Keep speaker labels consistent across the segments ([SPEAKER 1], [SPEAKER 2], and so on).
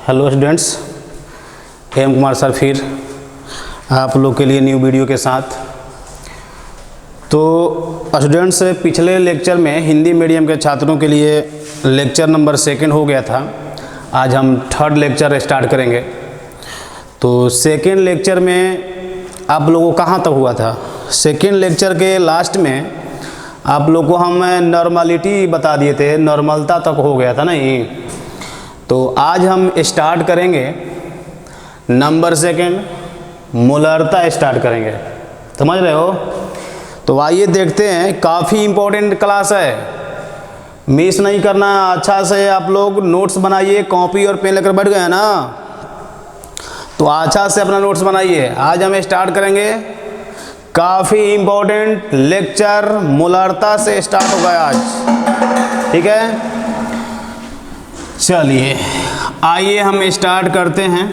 [SPEAKER 1] Hello students, M Kumar sir फिर आप लोग के लिए न्यू वीडियो के साथ। तो स्टूडेंट्स, पिछले लेक्चर में हिंदी मीडियम के छात्रों के लिए लेक्चर नंबर 2 हो गया था। आज हम 3rd लेक्चर स्टार्ट करेंगे। तो 2nd लेक्चर में आप लोगों को कहाँ तक हुआ था? 2nd लेक्चर के लास्ट में आप लोग को हम नॉर्मलिटी बता दिए थे, नॉर्मलता तक हो गया था नहीं। तो आज हम स्टार्ट करेंगे नंबर 2 मोलरता स्टार्ट करेंगे। समझ रहे हो? तो आइए देखते हैं, काफ़ी इम्पोर्टेंट क्लास है, मिस नहीं करना। अच्छा से आप लोग नोट्स बनाइए, कॉपी और पेन लेकर बैठ गए हैं ना, तो अच्छा से अपना नोट्स बनाइए। आज हम स्टार्ट करेंगे काफ़ी इम्पोर्टेंट लेक्चर, मोलरता से स्टार्ट होगा आज, ठीक है। चलिए आइए हम स्टार्ट करते हैं।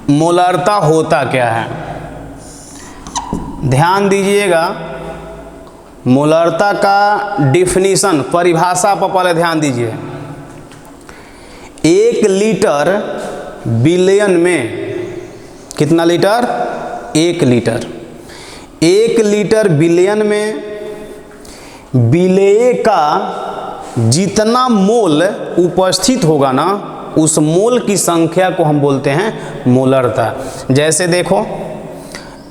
[SPEAKER 1] मोलरता होता क्या है, ध्यान दीजिएगा। मोलरता का डिफिनीशन, परिभाषा पर पहले ध्यान दीजिए। 1 लीटर बिलियन में कितना लीटर? 1 लीटर। 1 लीटर बिलियन में विलेय का जितना मोल उपस्थित होगा ना, उस मोल की संख्या को हम बोलते हैं मोलरता। जैसे देखो,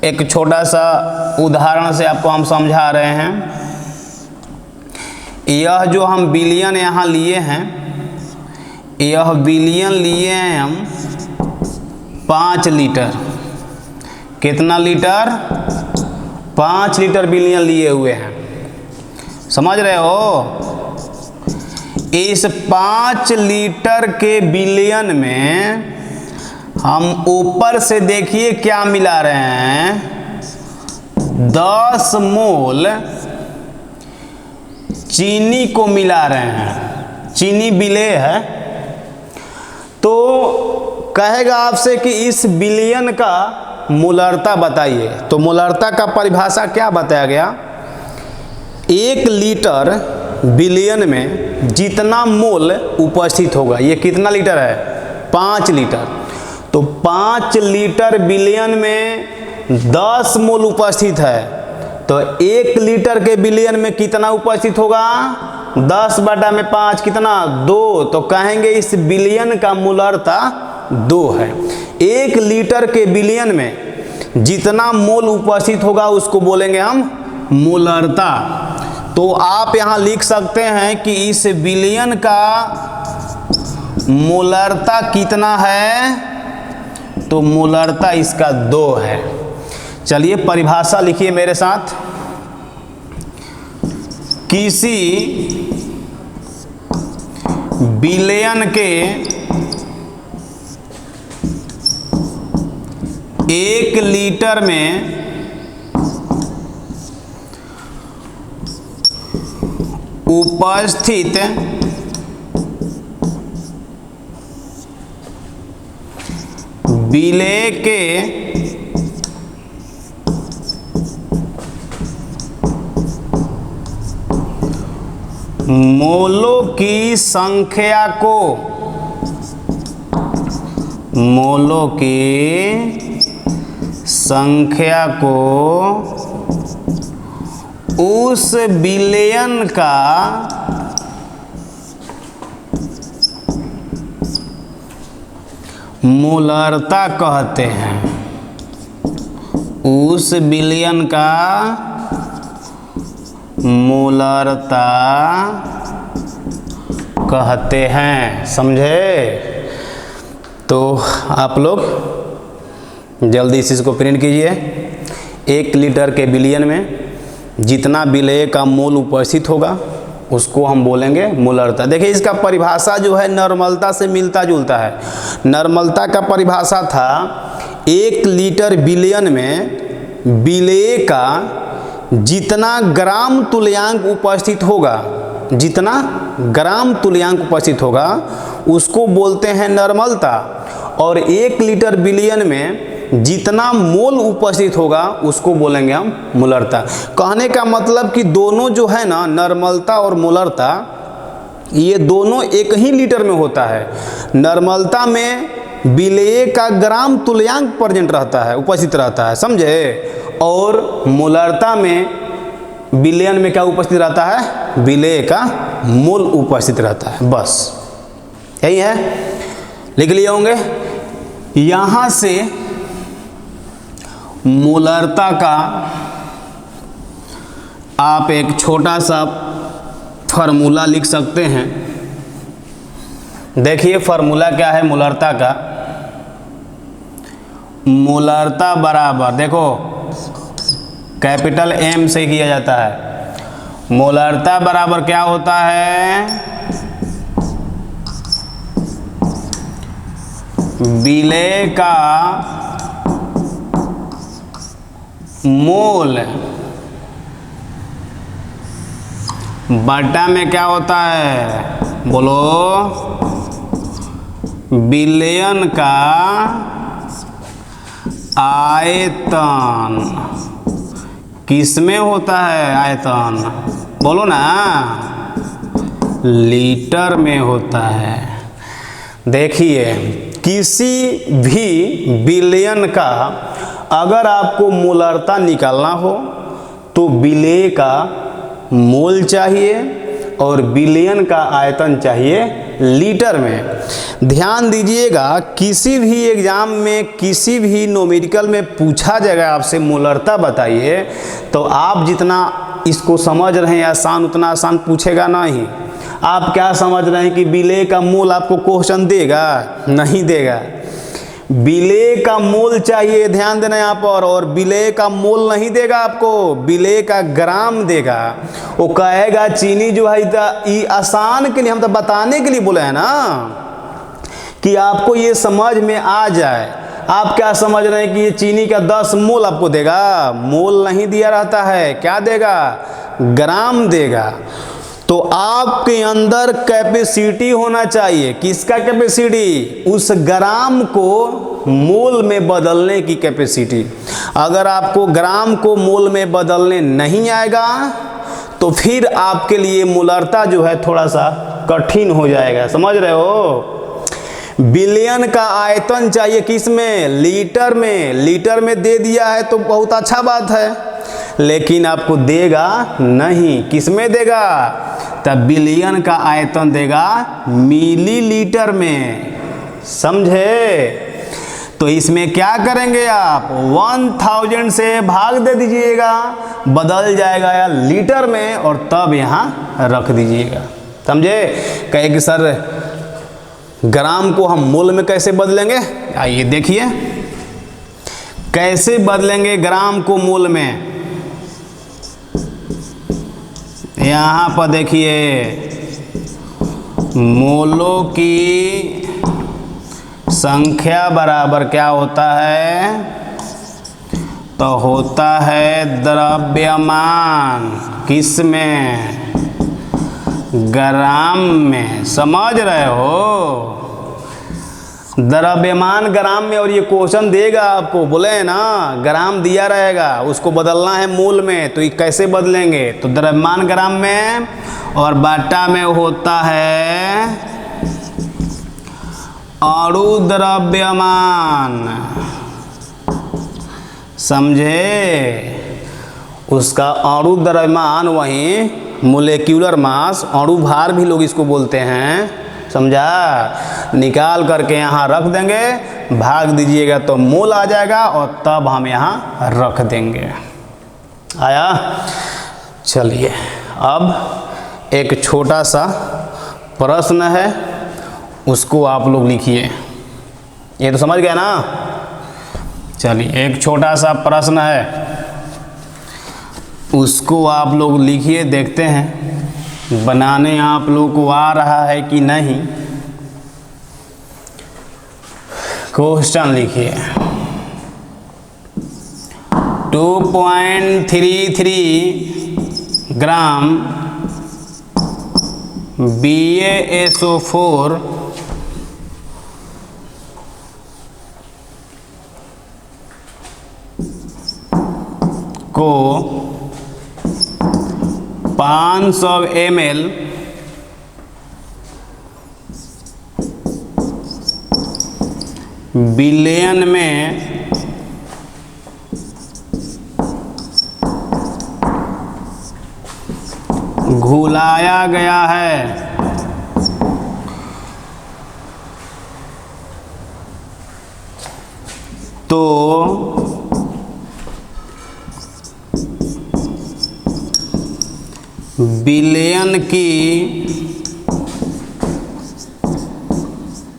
[SPEAKER 1] एक छोटा सा उदाहरण से आपको हम समझा रहे हैं। यह जो हम बिलियन यहाँ लिए हैं, यह बिलियन लिए हैं हम 5 लीटर। कितना लीटर? 5 लीटर बिलियन लिए हुए हैं। समझ रहे हो? इस 5 लीटर के बिलियन में हम ऊपर से देखिए क्या मिला रहे हैं, 10 मोल चीनी को मिला रहे हैं। चीनी विलेय है। तो कहेगा आपसे कि इस बिलियन का मोलरता बताइए। तो मोलरता का परिभाषा क्या बताया गया? 1 लीटर बिलियन में जितना मोल उपस्थित होगा, ये कितना लीटर है? 5 लीटर। तो 5 लीटर बिलियन में 10 मोल उपस्थित है, तो 1 लीटर के बिलियन में कितना उपस्थित होगा? 10/5 कितना? 2। तो कहेंगे इस बिलियन का मोलरता 2 है। 1 लीटर के बिलियन में जितना मोल उपस्थित होगा उसको बोलेंगे हम मोलरता। तो आप यहाँ लिख सकते हैं कि इस बिलियन का मोलरता कितना है? तो मोलरता इसका 2 है। चलिए परिभाषा लिखिए मेरे साथ। किसी बिलियन के 1 लीटर में उपस्थित विलेय के मोलों की संख्या को, मोलों की संख्या को उस बिलियन का मोलरता कहते हैं। उस बिलियन का मोलरता कहते हैं। समझे? तो आप लोग जल्दी से इसको प्रिंट कीजिए। 1 लीटर के बिलियन में जितना विलेय का मोल उपस्थित होगा उसको हम बोलेंगे मोलरता। देखिए इसका परिभाषा जो है नॉर्मलता से मिलता जुलता है। नॉर्मलता का परिभाषा था 1 लीटर बिलियन में विलेय का जितना ग्राम तुल्यांक उपस्थित होगा, जितना ग्राम तुल्यांक उपस्थित होगा उसको बोलते हैं नॉर्मलता। और 1 लीटर बिलियन में जितना मोल उपस्थित होगा उसको बोलेंगे हम मोलरता। कहने का मतलब कि दोनों जो है ना, नॉर्मलता और मोलरता, ये दोनों एक ही लीटर में होता है। नॉर्मलता में विलेय का ग्राम तुल्यांक प्रेजेंट रहता है, उपस्थित रहता है, समझे। और मोलरता में विलयन में क्या उपस्थित रहता है, विलेय का मोल उपस्थित रहता है। बस यही है, लिख लिए होंगे। यहां से मोलरता का आप एक छोटा सा फार्मूला लिख सकते हैं। देखिए फार्मूला क्या है मोलरता का। मोलरता बराबर, देखो कैपिटल एम से किया जाता है। मोलरता बराबर क्या होता है, विलेय का मोल बटा में क्या होता है, बोलो, विलयन का आयतन। किस में होता है आयतन, बोलो ना, लीटर में होता है। देखिए किसी भी विलयन का अगर आपको मोलरता निकालना हो तो विलेय का मोल चाहिए और विलयन का आयतन चाहिए लीटर में। ध्यान दीजिएगा, किसी भी एग्जाम में किसी भी न्यूमेरिकल में पूछा जाएगा आपसे मोलरता बताइए, तो आप जितना इसको समझ रहे हैं आसान, उतना आसान पूछेगा नहीं। आप क्या समझ रहे हैं कि विलेय का मोल आपको क्वेश्चन देगा, नहीं देगा। विलेय का मोल चाहिए, ध्यान देना यहाँ पर, और विलेय का मोल नहीं देगा आपको, विलेय का ग्राम देगा। वो कहेगा चीनी जो है, ये आसान के लिए, हम तो बताने के लिए बोले हैं ना कि आपको ये समझ में आ जाए। आप क्या समझ रहे हैं कि ये चीनी का 10 मोल आपको देगा, मोल नहीं दिया रहता है, क्या देगा, ग्राम देगा। तो आपके अंदर कैपेसिटी होना चाहिए, किसका कैपेसिटी, उस ग्राम को मोल में बदलने की कैपेसिटी। अगर आपको ग्राम को मोल में बदलने नहीं आएगा तो फिर आपके लिए मोलरता जो है थोड़ा सा कठिन हो जाएगा, समझ रहे हो। विलयन का आयतन चाहिए किस में, लीटर में। लीटर में दे दिया है तो बहुत अच्छा बात है, लेकिन आपको देगा नहीं, किस में देगा, तब विलयन का आयतन देगा मिलीलीटर में, समझे। तो इसमें क्या करेंगे आप, 1000 से भाग दे दीजिएगा, बदल जाएगा या लीटर में, और तब यहाँ रख दीजिएगा, समझे। कहे कि सर ग्राम को हम मोल में कैसे बदलेंगे, आइए देखिए कैसे बदलेंगे ग्राम को मोल में। यहाँ पर देखिए मोलों की संख्या बराबर क्या होता है, तो होता है द्रव्यमान, किस में, ग्राम में, समझ रहे हो। द्रव्यमान ग्राम में, और ये क्वेश्चन देगा आपको, बोले है ना ग्राम दिया रहेगा, उसको बदलना है मोल में, तो ये कैसे बदलेंगे, तो द्रव्यमान ग्राम में और बाटा में होता है अणु द्रव्यमान, समझे। उसका अणु द्रव्यमान वहीं मोलेक्युलर मास, अणु भार भी लोग इसको बोलते हैं, समझा। निकाल करके यहाँ रख देंगे, भाग दीजिएगा तो मोल आ जाएगा, और तब हम यहाँ रख देंगे। आया, चलिए अब एक छोटा सा प्रश्न है, उसको आप लोग लिखिए। ये तो समझ गए ना। चलिए एक छोटा सा प्रश्न है, उसको आप लोग लिखिए, देखते हैं बनाने आप लोग को आ रहा है कि नहीं। क्वेश्चन लिखिए, 2.33 ग्राम BaSO4 को 500 ml विलयन में घुलाया गया है तो विलयन की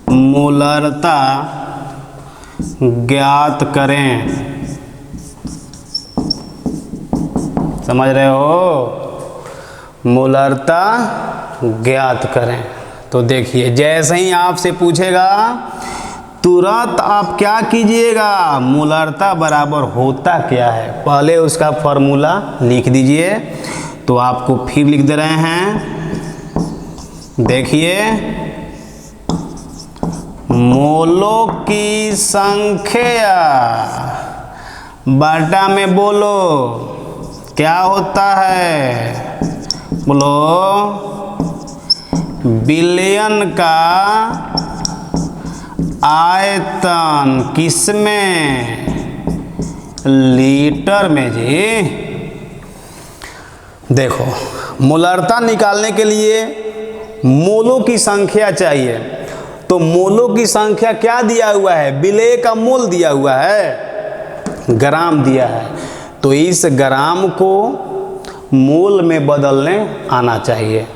[SPEAKER 1] मोलरता ज्ञात करें। समझ रहे हो? मोलरता ज्ञात करें। तो देखिए, जैसे ही आपसे पूछेगा तुरंत आप क्या कीजिएगा, मोलरता बराबर होता क्या है पहले उसका फॉर्मूला लिख दीजिए। तो आपको फिर लिख दे रहे हैं, देखिए, मोलों की संख्या बटा में बोलो क्या होता है, बोलो विलयन का आयतन किसमें, लीटर में जी। देखो, मोलरता निकालने के लिए मोलों की संख्या चाहिए, तो मोलों की संख्या क्या दिया हुआ है, विलेय का मोल दिया हुआ है, ग्राम दिया है। तो इस ग्राम को मोल में बदलने आना चाहिए,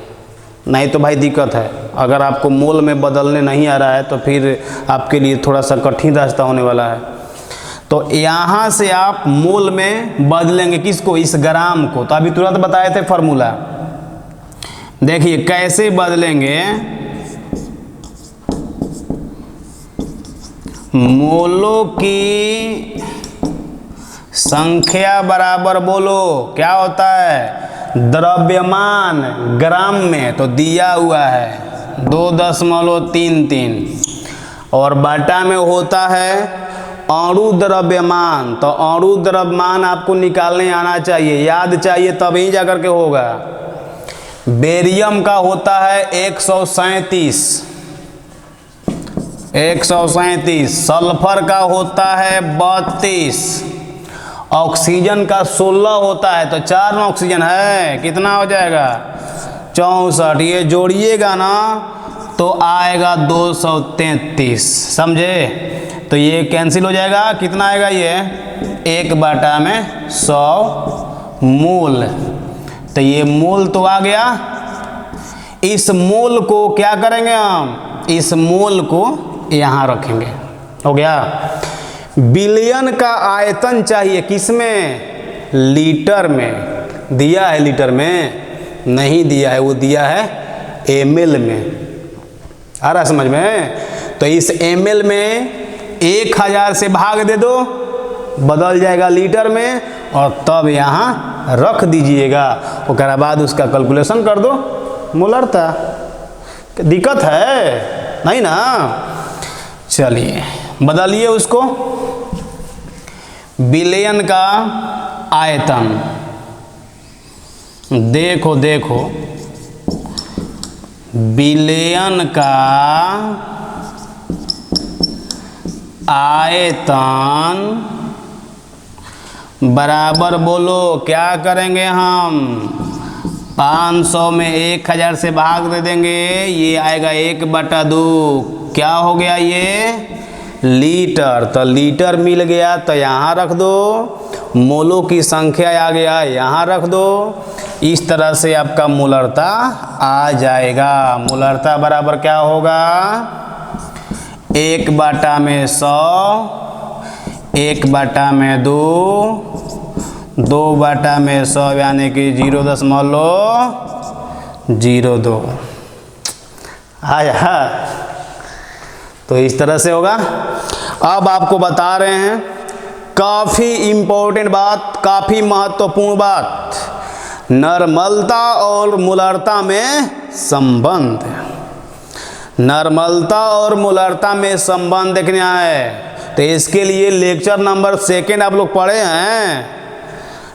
[SPEAKER 1] नहीं तो भाई दिक्कत है। अगर आपको मोल में बदलने नहीं आ रहा है तो फिर आपके लिए थोड़ा सा कठिन रास्ता होने वाला है। तो यहाँ से आप मोल में बदलेंगे किसको, इस ग्राम को। तो अभी तुरंत बताए थे फॉर्मूला, देखिए कैसे बदलेंगे। मोलों की संख्या बराबर बोलो क्या होता है, द्रव्यमान ग्राम में तो दिया हुआ है 2.33 और बटा में होता है अणु द्रव्यमान। तो अणु द्रव्यमान आपको निकालने आना चाहिए, याद चाहिए, तभी जाकर के होगा। बेरियम का होता है 137, सल्फर का होता है 32, ऑक्सीजन का 16 होता है। तो 4 में ऑक्सीजन है, कितना हो जाएगा 64। ये जोड़िएगा ना तो आएगा 233, समझे? तो ये कैंसिल हो जाएगा, कितना आएगा ये 1/100 मोल। तो ये मोल तो आ गया। इस मोल को क्या करेंगे हम, इस मोल को यहाँ रखेंगे, हो गया। विलयन का आयतन चाहिए किसमें, लीटर में। दिया है लीटर में, नहीं दिया है, वो दिया है ml में। आ रहा समझ में? तो इस ml में 1000 से भाग दे दो, बदल जाएगा लीटर में, और तब यहाँ रख दीजिएगा। उसके बाद उसका कैलकुलेशन कर दो मोलरता। दिक्कत है नहीं ना? चलिए बदलिए उसको। विलयन का आयतन, देखो देखो, विलयन का आयतन बराबर बोलो क्या करेंगे हम, 500 में 1000 से भाग दे देंगे, ये आएगा 1/2। क्या हो गया ये, लीटर। तो लीटर मिल गया, तो यहाँ रख दो। मोलों की संख्या आ गया, यहाँ रख दो। इस तरह से आपका मोलरता आ जाएगा। मोलरता बराबर क्या होगा, 1/100, 1/2, 2/100 यानी कि 0.02 आया। तो इस तरह से होगा। अब आपको बता रहे हैं काफ़ी इम्पोर्टेंट बात, काफ़ी महत्वपूर्ण बात, नॉर्मलता और मोलरता में संबंध। नॉर्मलता और मोलरता में संबंध देखना है, तो इसके लिए लेक्चर नंबर 2 आप लोग पढ़े हैं।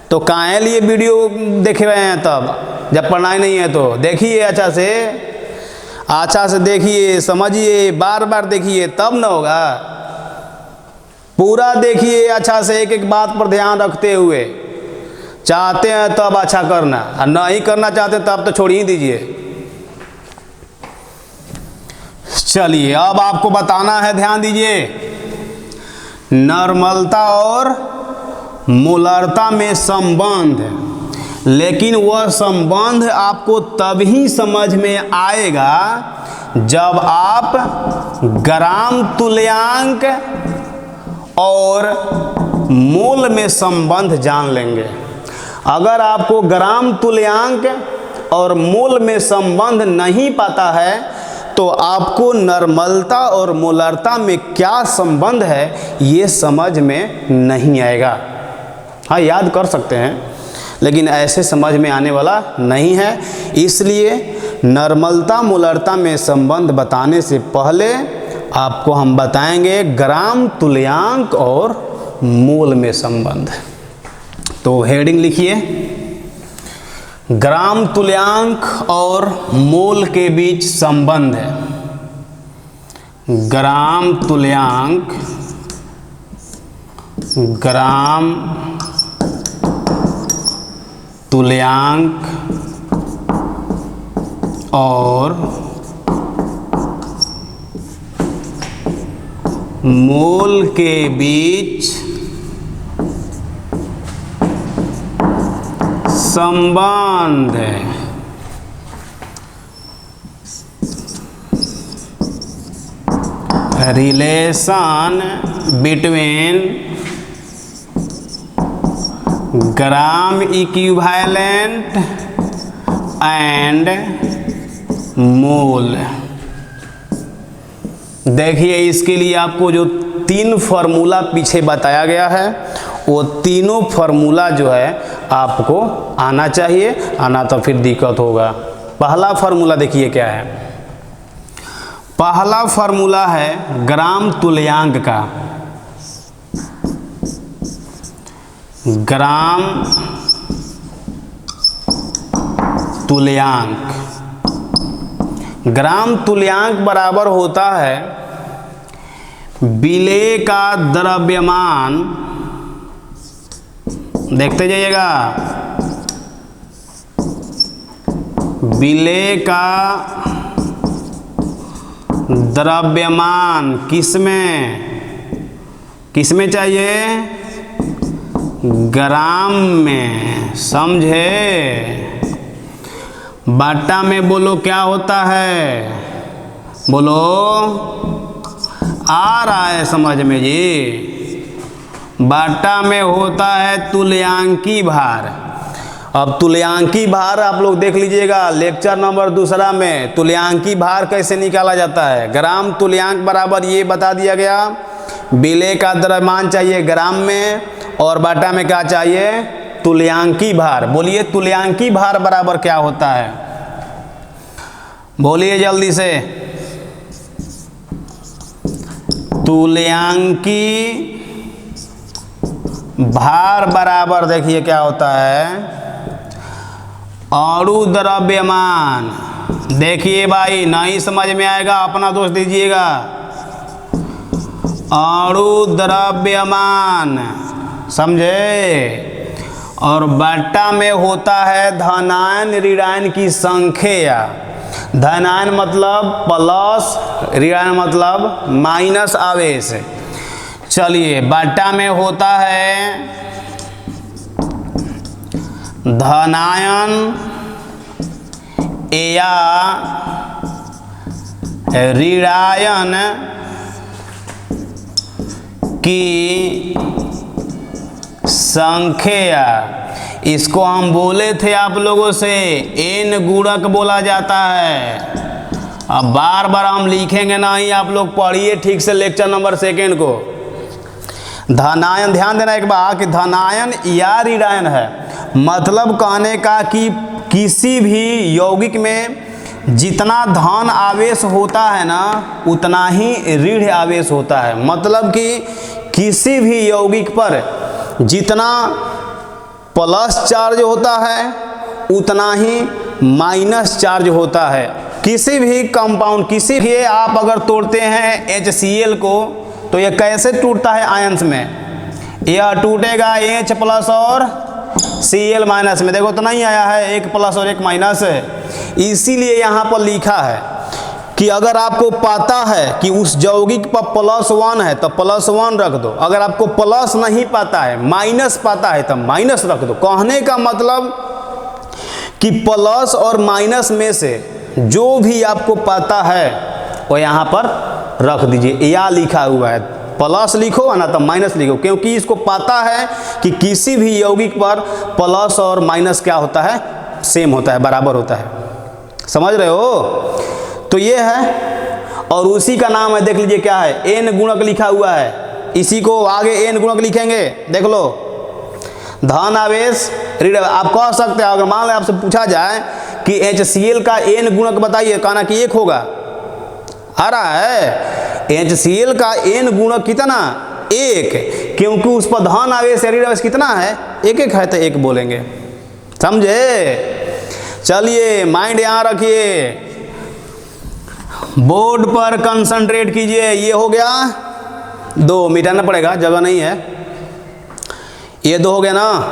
[SPEAKER 1] तो काहे लिए वीडियो देख रहे हैं, तब जब पढ़ना ही नहीं है तो देखिए, अच्छा से देखिए, समझिए, बार बार देखिए, तब न होगा। पूरा देखिए अच्छा से, एक एक बात पर ध्यान रखते हुए। चाहते हैं तब अच्छा करना, और नहीं करना चाहते तब तो छोड़ ही दीजिए। चलिए अब आपको बताना है, ध्यान दीजिए, नॉर्मलता और मोलरता में संबंध। लेकिन वह संबंध आपको तभी समझ में आएगा जब आप ग्राम तुल्यांक और मोल में संबंध जान लेंगे। अगर आपको ग्राम तुल्यांक और मोल में संबंध नहीं पता है तो आपको नॉर्मलता और मोलरता में क्या संबंध है ये समझ में नहीं आएगा। हाँ, याद कर सकते हैं लेकिन ऐसे समझ में आने वाला नहीं है। इसलिए नॉर्मलता मोलरता में संबंध बताने से पहले आपको हम बताएंगे ग्राम तुल्यांक और मोल में संबंध। तो हेडिंग लिखिए, ग्राम तुल्यांक और मोल के बीच संबंध है। ग्राम तुल्यांक, ग्राम तुल्यांक और मोल के बीच संबंध है। Relation between gram equivalent and मोल। देखिए इसके लिए आपको जो 3 फार्मूला पीछे बताया गया है वो तीनों फार्मूला जो है आपको आना चाहिए, आना तो फिर दिक्कत होगा। पहला फार्मूला देखिए क्या है। पहला फार्मूला है ग्राम तुल्यांक का। ग्राम तुल्यांक, ग्राम तुल्यांक बराबर होता है विलेय का द्रव्यमान, देखते जाइएगा, विलेय का द्रव्यमान किसमें चाहिए, ग्राम में, समझे। बाटा में बोलो क्या होता है, बोलो, आ रहा है समझ में जी। बाटा में होता है तुल्यांकी भार। अब तुल्यांकी भार आप लोग देख लीजिएगा लेक्चर नंबर 2 में तुल्यांकी भार कैसे निकाला जाता है। ग्राम तुल्यांक बराबर ये बता दिया गया, विलेय का द्रव्यमान चाहिए ग्राम में और बाटा में क्या चाहिए, तुल्यांकी भार। बोलिए तुल्यांकी भार बराबर क्या होता है, बोलिए जल्दी से। तुल्यांकी भार बराबर देखिए क्या होता है, अणु द्रव्यमान। देखिए भाई नहीं समझ में आएगा अपना दोष दीजिएगा। अणु द्रव्यमान, समझे। और बट्टा में होता है धनायन ऋणायन की संख्या। धनायन मतलब प्लस, ऋणायन मतलब माइनस आवेश। चलिए बट्टा में होता है धनायन या ऋणायन की संख्या। इसको हम बोले थे आप लोगों से एन गुणक बोला जाता है। अब बार बार हम लिखेंगे नहीं, आप लोग पढ़िए ठीक से लेक्चर नंबर 2 को। धनायन, ध्यान देना एक बार कि धनायन या ऋणायन है, मतलब कहने का कि किसी भी यौगिक में जितना धन आवेश होता है ना उतना ही ऋण आवेश होता है। मतलब कि किसी भी यौगिक पर जितना प्लस चार्ज होता है उतना ही माइनस चार्ज होता है। किसी भी कंपाउंड, किसी भी आप अगर तोड़ते हैं HCl को तो ये कैसे टूटता है आयंस में, यह टूटेगा H प्लस और Cl माइनस में। देखो तो नहीं आया है, एक प्लस और एक माइनस है, इसीलिए यहाँ पर लिखा है कि अगर आपको पता है कि उस यौगिक पर +1 है तो +1 रख दो, अगर आपको प्लस नहीं पता है, माइनस पता है तो माइनस रख दो। कहने का मतलब कि प्लस और माइनस में से जो भी आपको पता है वो यहाँ पर रख दीजिए। या लिखा हुआ है, प्लस लिखो ना तो माइनस लिखो, क्योंकि इसको पता है कि किसी भी यौगिक पर प्लस और माइनस क्या होता है, सेम होता है, बराबर होता है। समझ रहे हो? तो ये है, और उसी का नाम है, देख लीजिए क्या है, एन गुणक लिखा हुआ है। इसी को आगे एन गुणक लिखेंगे, देख लो, धन आवेश ऋण। आप कह सकते हैं, अगर मान लो आपसे पूछा जाए कि HCl का एन गुणक बताइए, कहना कि 1 होगा, आ रहा है। HCl का एन गुणक कितना, 1, क्योंकि उस पर धन आवेश ऋण आवेश कितना है, 1 है, तो 1 बोलेंगे। समझे? चलिए माइंड यहाँ रखिए, बोर्ड पर कंसंट्रेट कीजिए। ये हो गया 2, मिटाना पड़ेगा, जगह नहीं है। ये 2 हो गया ना।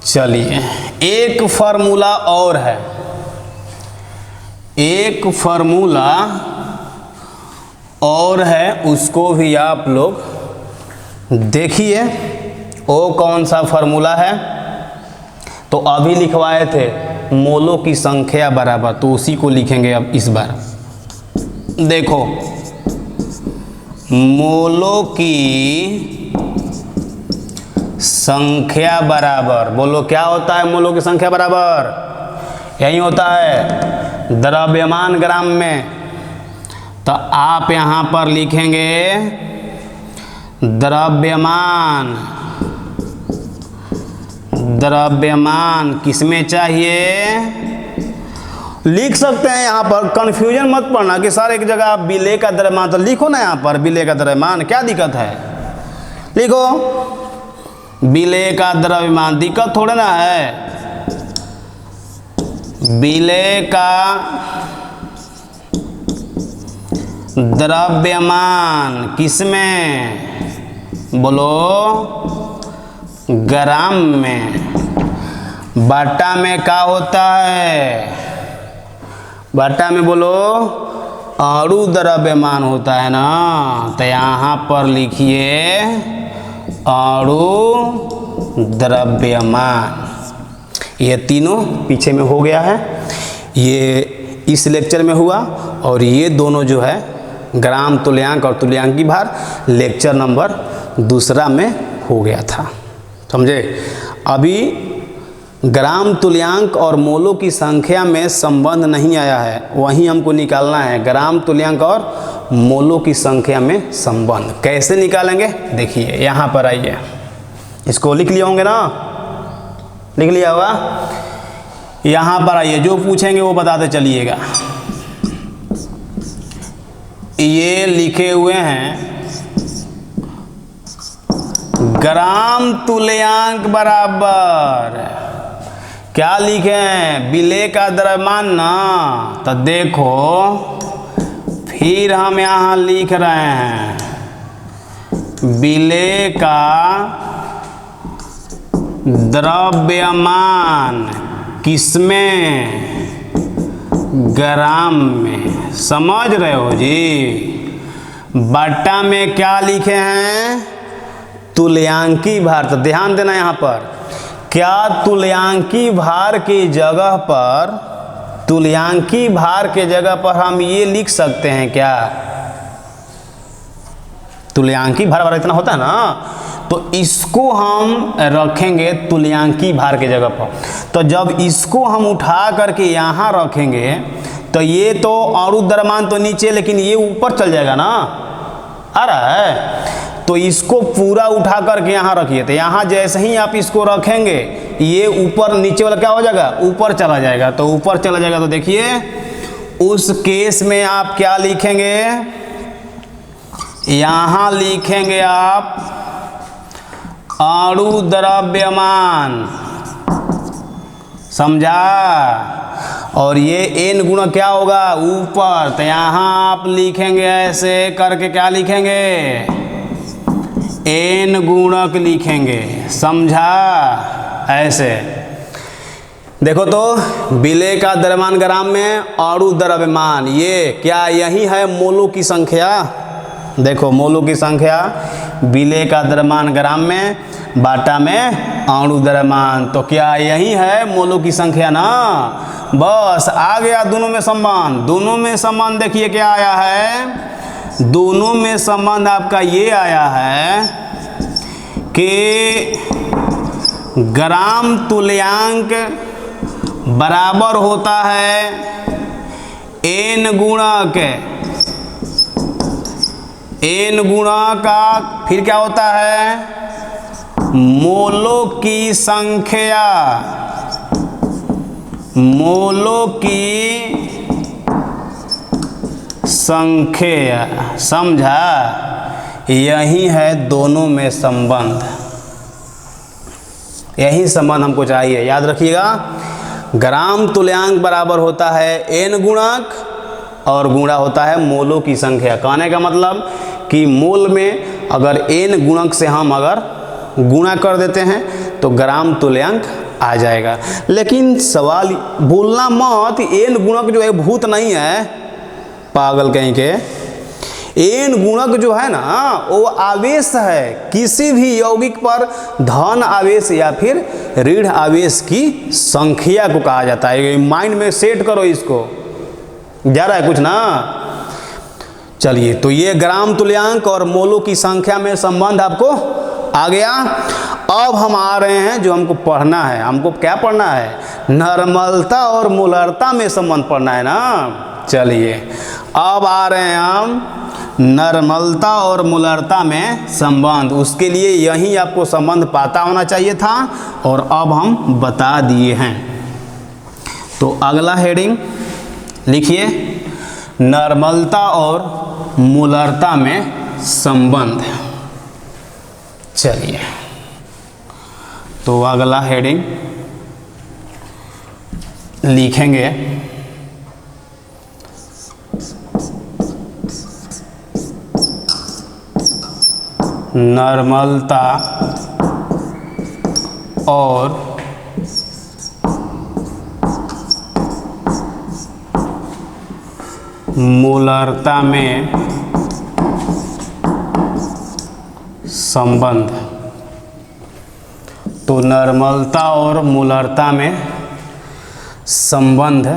[SPEAKER 1] चलिए एक फार्मूला और है, एक फार्मूला और है, उसको भी आप लोग देखिए। वो कौन सा फार्मूला है, तो अभी लिखवाए थे मोलों की संख्या बराबर, तो उसी को लिखेंगे अब इस बार। देखो, मोलों की संख्या बराबर, बोलो क्या होता है मोलों की संख्या बराबर, यही होता है द्रव्यमान ग्राम में। तो आप यहाँ पर लिखेंगे द्रव्यमान, द्रव्यमान किसमें चाहिए, लिख सकते हैं यहाँ पर, कंफ्यूजन मत पड़ना कि सर एक जगह आप विलेय का द्रव्यमान, तो लिखो ना यहाँ पर विलेय का द्रव्यमान, क्या दिक्कत है, लिखो विलेय का द्रव्यमान, दिक्कत थोड़ा ना है। विलेय का द्रव्यमान किसमें, बोलो ग्राम में। बटा में क्या होता है, बटा में बोलो अणु द्रव्यमान होता है ना। तो यहाँ पर लिखिए अणु द्रव्यमान। ये तीनों पीछे में हो गया है, ये इस लेक्चर में हुआ, और ये दोनों जो है ग्राम तुल्यांक और तुल्यांकी भार लेक्चर नंबर 2 में हो गया था। समझे? अभी ग्राम तुल्यांक और मोलों की संख्या में संबंध नहीं आया है, वहीं हमको निकालना है ग्राम तुल्यांक और मोलों की संख्या में संबंध। कैसे निकालेंगे देखिए, यहाँ पर आइए, इसको लिख लिया होंगे ना, लिख लिया होगा। यहाँ पर आइए, जो पूछेंगे वो बताते चलिएगा। ये लिखे हुए हैं ग्राम तुल्यांक बराबर, क्या लिखे हैं, विलेय का द्रव्यमान ना। तो देखो फिर हम यहाँ लिख रहे हैं विलेय का द्रव्यमान किसमें, ग्राम में। समझ रहे हो जी? बट्टा में क्या लिखे हैं, तुल्यांकी भार। तो ध्यान देना यहाँ पर, क्या तुल्यांकी भार की जगह पर, तुल्यांकी भार के जगह पर हम ये लिख सकते हैं क्या, तुल्यांकी भार वाला इतना होता है ना, तो इसको हम रखेंगे तुल्यांकी भार के जगह पर। तो जब इसको हम उठा करके यहाँ रखेंगे तो ये तो अणु द्रव्यमान तो नीचे, लेकिन ये ऊपर चल जाएगा ना, आ रहा है। तो इसको पूरा उठा करके यहाँ रखिए, तो यहाँ जैसे ही आप इसको रखेंगे ये ऊपर, नीचे वाला क्या हो जाएगा, ऊपर चला जाएगा। तो ऊपर चला जाएगा तो देखिए उस केस में आप क्या लिखेंगे, यहाँ लिखेंगे आप अणु द्रव्यमान, समझा। और ये एन गुणक क्या होगा ऊपर, तो यहाँ आप लिखेंगे ऐसे करके, क्या लिखेंगे एन गुणक लिखेंगे, समझा। ऐसे देखो तो विलेय का द्रव्यमान ग्राम में, अणु द्रव्यमान, ये क्या यही है मोलों की संख्या। देखो मोलों की संख्या विलेय का द्रव्यमान ग्राम में, बाटा में अणु द्रव्यमान, तो क्या यही है मोलों की संख्या ना। बस आ गया दोनों में संबंध। दोनों में संबंध देखिए क्या आया है, दोनों में संबंध आपका ये आया है कि ग्राम तुल्यांक बराबर होता है एन गुणक, एन गुणक का फिर क्या होता है मोलों की संख्या, मोलों की संख्या, समझा। यही है दोनों में संबंध, यही संबंध हमको चाहिए, याद रखिएगा। ग्राम तुल्यांक बराबर होता है एन गुणक और गुणा होता है मोलों की संख्या। कहने का मतलब कि मोल में अगर एन गुणक से हम अगर गुणा कर देते हैं तो ग्राम तुल्यांक आ जाएगा। लेकिन सवाल बोलना मत, एन गुणक जो है भूत नहीं है, पागल कहीं के। एन गुणक जो है ना वो आवेश है, किसी भी यौगिक पर धन आवेश या फिर ऋण आवेश की संख्या को कहा जाता है। माइंड में सेट करो इसको, जा रहा है कुछ ना। चलिए, तो ये ग्राम तुल्यांक और मोलों की संख्या में संबंध आपको आ गया। अब हम आ रहे हैं जो हमको पढ़ना है, हमको क्या पढ़ना है, नॉर्मलता और मोलरता में संबंध पढ़ना है ना। चलिए अब आ रहे हैं हम नॉर्मलता और मोलरता में संबंध। उसके लिए यही आपको संबंध पता होना चाहिए था और अब हम बता दिए हैं। तो अगला हेडिंग लिखिए, नॉर्मलता और मोलरता में संबंध। चलिए, तो अगला हेडिंग लिखेंगे नॉर्मलता और मोलरता में संबंध। तो नॉर्मलता और मोलरता में संबंध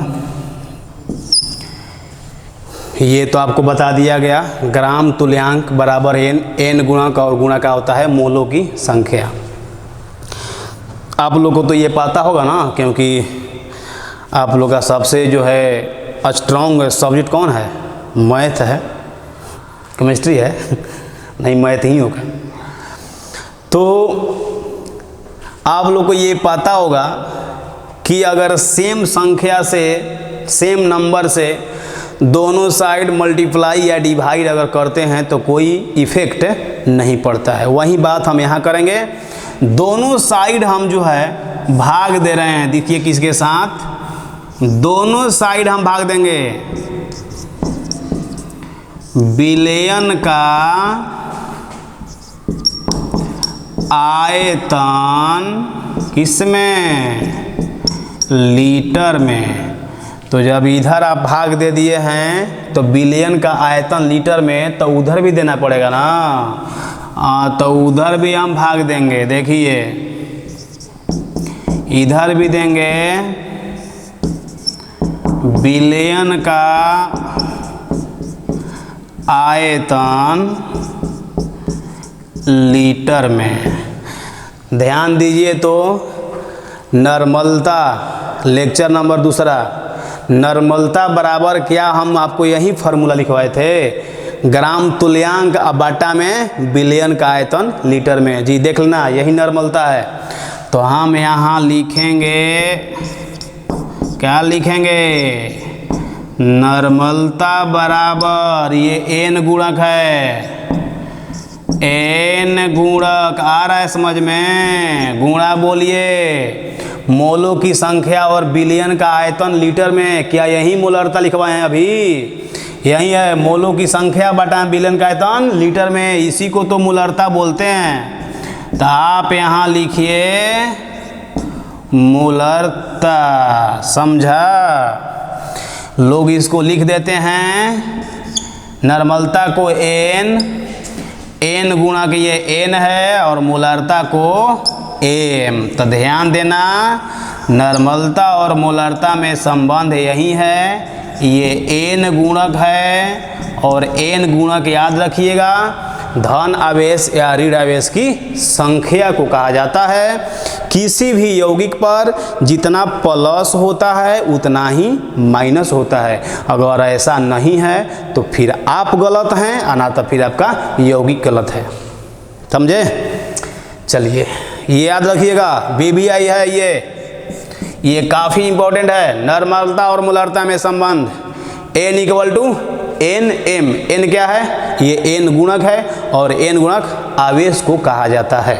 [SPEAKER 1] ये तो आपको बता दिया गया। ग्राम तुल्यांक बराबर एन गुणक और गुणा का होता है मोलों की संख्या। आप लोग को तो ये पता होगा ना, क्योंकि आप लोग का सबसे जो है स्ट्रॉन्ग सब्जेक्ट कौन है, मैथ है, केमिस्ट्री है नहीं मैथ ही होगा। तो आप लोग को ये पता होगा कि अगर सेम संख्या से, सेम नंबर से दोनों साइड मल्टीप्लाई या डिवाइड अगर करते हैं तो कोई इफेक्ट नहीं पड़ता है। वही बात हम यहाँ करेंगे। दोनों साइड हम जो है भाग दे रहे हैं, देखिए किसके साथ, दोनों साइड हम भाग देंगे विलयन का आयतन, किसमें, लीटर में। तो जब इधर आप भाग दे दिए हैं तो विलयन का आयतन लीटर में, तो उधर भी देना पड़ेगा ना। तो उधर भी हम भाग देंगे, देखिए इधर भी देंगे विलयन का आयतन लीटर में। ध्यान दीजिए, तो नॉर्मलता लेक्चर नंबर दूसरा, नॉर्मलता बराबर क्या, हम आपको यही फार्मूला लिखवाए थे, ग्राम तुल्यांक बाटा में विलयन का आयतन लीटर में। जी देख लेना, यही नॉर्मलता है। तो हम यहाँ लिखेंगे, क्या लिखेंगे, नॉर्मलता बराबर, ये एन गुणक है, एन गुणक आ रहा है समझ में, गुणा बोलिए मोलों की संख्या और बिलियन का आयतन लीटर में, क्या यही मोलरता लिखवाए हैं अभी? यही है, मोलों की संख्या बटा बिलियन का आयतन लीटर में, इसी को तो मोलरता बोलते हैं। तो आप यहाँ लिखिए मोलरता, समझा? लोग इसको लिख देते हैं नॉर्मलता को एन गुणा के, ये एन है, और मोलरता को एम। तो ध्यान देना, नॉर्मलता और मोलरता में संबंध यही है, ये एन गुणक है, और एन गुणक याद रखिएगा धन आवेश या ऋण आवेश की संख्या को कहा जाता है। किसी भी यौगिक पर जितना प्लस होता है उतना ही माइनस होता है। अगर ऐसा नहीं है तो फिर आप गलत हैं, और ना तो फिर आपका यौगिक गलत है। समझे? चलिए ये याद रखिएगा, BBI है ये काफ़ी इंपॉर्टेंट है। नॉर्मलता और मोलरता में संबंध N equal to N M. N क्या है? ये एन गुणक है, और एन गुणक आवेश को कहा जाता है।